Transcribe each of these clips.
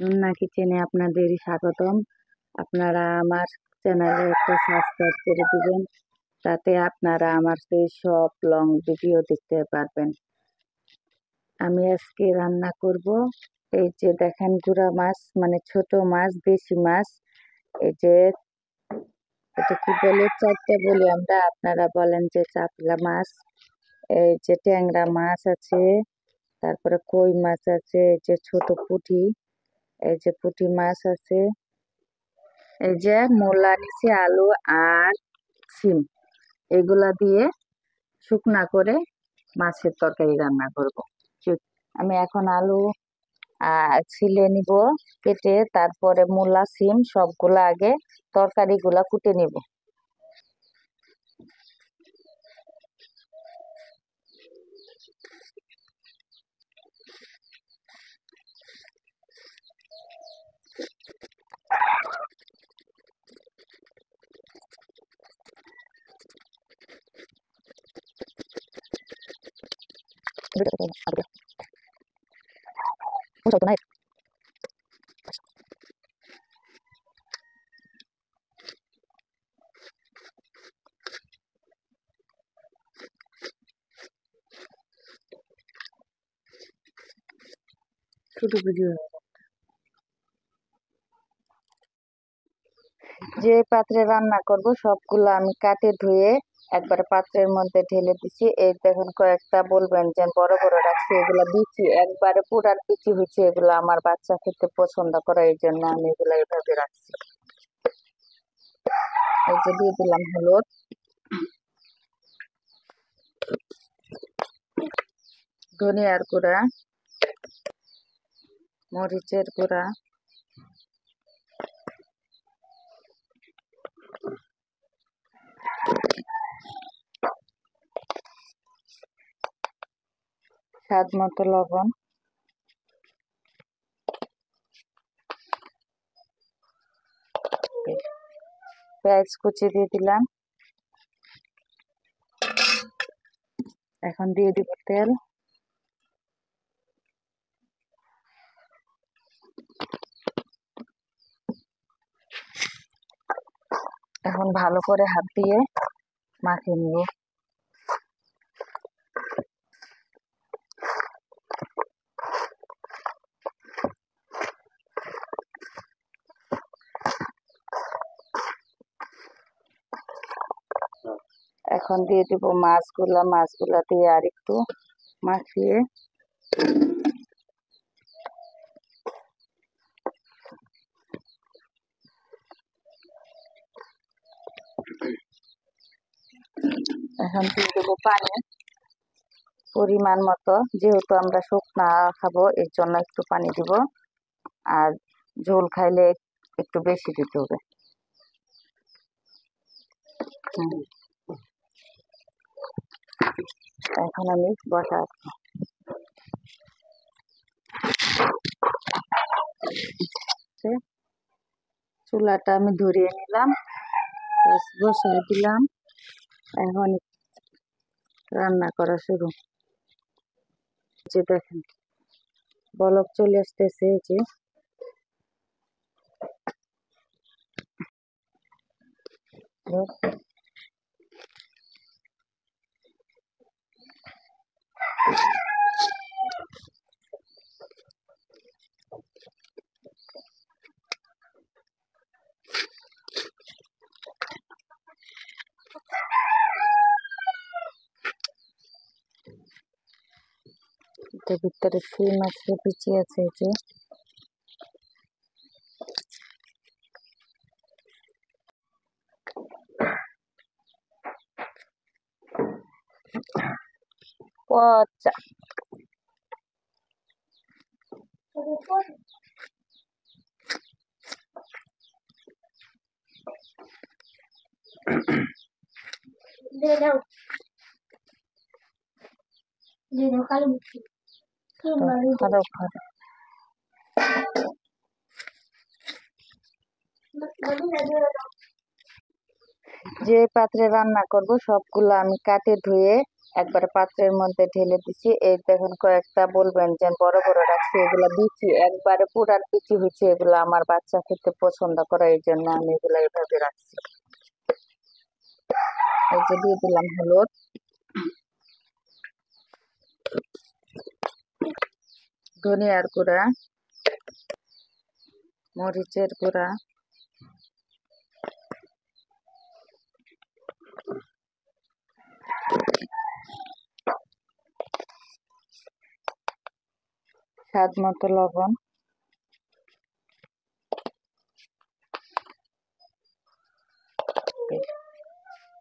রুন্না কিচেনে আপনাদের স্বাগতম। আপনারা আমার চ্যানেলে একটা সাবস্ক্রাইব করে দিবেন, তাতে আপনারা আমার সেই সব লং ভিডিও দেখতে পারবেন। আমি আজকে রান্না করব, এই যে দেখেন গুড়া মাছ, মানে ছোট মাছ, দেশি মাছ। এই যে এটা কি বলে, চারটা বলি আমরা, আপনারা বলেন যে চাপলা মাছ। এই যে ট্যাংরা মাছ আছে, তারপরে কই মাছ আছে, এই যে ছোট পুঁটি, এই যে পুঁটি মাছ আছে, এই যে মূলা নিচে, আলু আর সিম, এগুলা দিয়ে শুকনা করে মাছের তরকারি রান্না করব। আমি এখন আলু ছিলে নিব কেটে, তারপরে মূলা সিম সবগুলা আগে তরকারিগুলা কুটে নিব। যে পাত্রে রান্না করব সবগুলো আমি কাটে ধুয়ে একবারে পাত্রের মধ্যে ঢেলে দিচ্ছি। এই দেখুন, কয়েকটা বলবেন যে বড় বড় রাখছি, এগুলা বিচি একবারে পুরার বিচি হয়েছে, এগুলো আমার বাচ্চা খেতে পছন্দ করে, এই জন্য আমি এগুলা এভাবে রাখছি। এই যে দিয়ে দিলাম হলুদ, ধনিয়ার গুঁড়া, মরিচের গুঁড়া, স্বাদ মতো লবণ, পেঁয়াজ কুচি দিয়ে দিলাম। এখন দিয়ে দিব তেল। এখন ভালো করে হাত দিয়ে মাখিয়ে নিব। এখন দিয়ে দিব মাছগুলা দিয়ে আর একটু মাখিয়ে এখন দিয়ে দেবো পানি পরিমাণ মতো, যেহেতু আমরা শুকনা খাবো এর জন্য একটু পানি দিব, আর ঝোল খাইলে একটু বেশি দিতে হবে। এখন আমি বসাচ্ছি। চুলাটা আমি ধরিয়ে নিলাম, বসাই দিলাম। এখন রান্না করা শুরু। যে দেখেন বলক চলে আসতেছে, যে ভিতরে সিম আছে, পিচি আছে, যে পচা যে পাত্রে রান্না করব সবগুলো আমি কাটে ধুয়ে একবারে পাত্রের মধ্যে ঢেলে দিচ্ছি। এই দেখুন কয়েকটা বলবেন যে বড় বড় রাখছি, এগুলা বিচি একবারে পুরার বিচি হচ্ছে, এগুলো আমার বাচ্চা খেতে পছন্দ করে, এই জন্য আমি এগুলো এইভাবে রাখছি। এই যে দিয়ে দিলাম হলুদ, ধনিয়ার গুঁড়া, মরিচের গুঁড়া, স্বাদ মতো লবণ,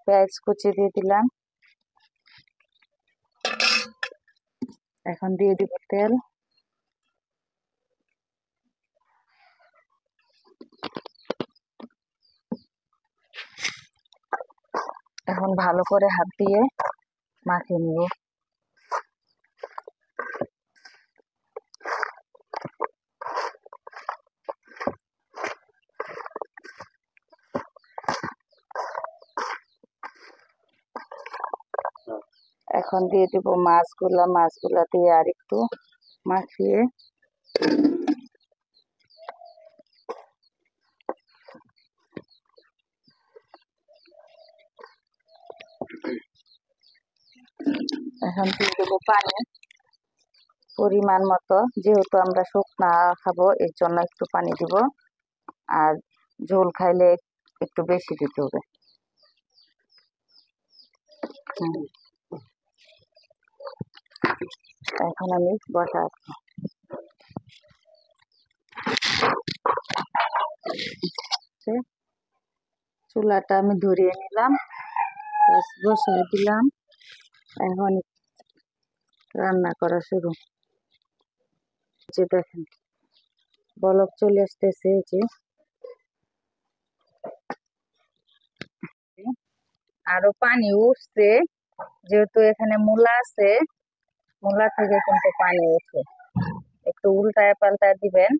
পেঁয়াজ কুচি দিয়ে দিলাম। এখন দিয়ে দিব তেল। এখন ভালো করে হাত দিয়ে মাখিয়ে নিব। এখন দিয়ে দিব মাছগুলা দিয়ে আর একটু মাখিয়ে এখন দিয়ে দেবো পানি পরিমাণ মতো, যেহেতু আমরা শুকনা খাবো এর জন্য একটু পানি দিব, আর ঝোল খাইলে একটু বেশি দিতে হবে। এখন আমি বসাচ্ছি। চুলাটা আমি ধরিয়ে নিলাম, বসাই দিলাম। এখন রান্না করা শুরু। যে দেখেন বলক চলে আসতেছে, যে আরো পানি উঠছে, যেহেতু এখানে মূলা আছে, মূলা থেকে কিন্তু পানি উঠে। একটু উল্টায় পাল্টায় দিবেন।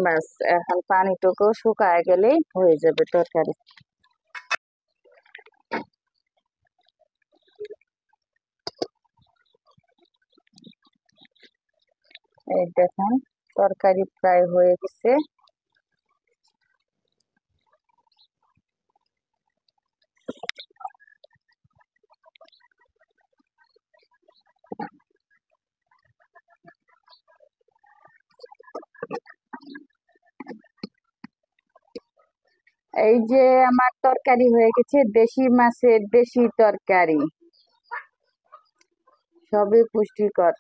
ব্যাস, এখন পানিটুকু শুকায় গেলেই হয়ে যাবে তরকারি। এই দেখুন তরকারি প্রায় হয়ে গেছে। এই যে আমার তরকারি হয়ে গেছে, দেশি মাছের দেশি তরকারি, সবই পুষ্টিকর।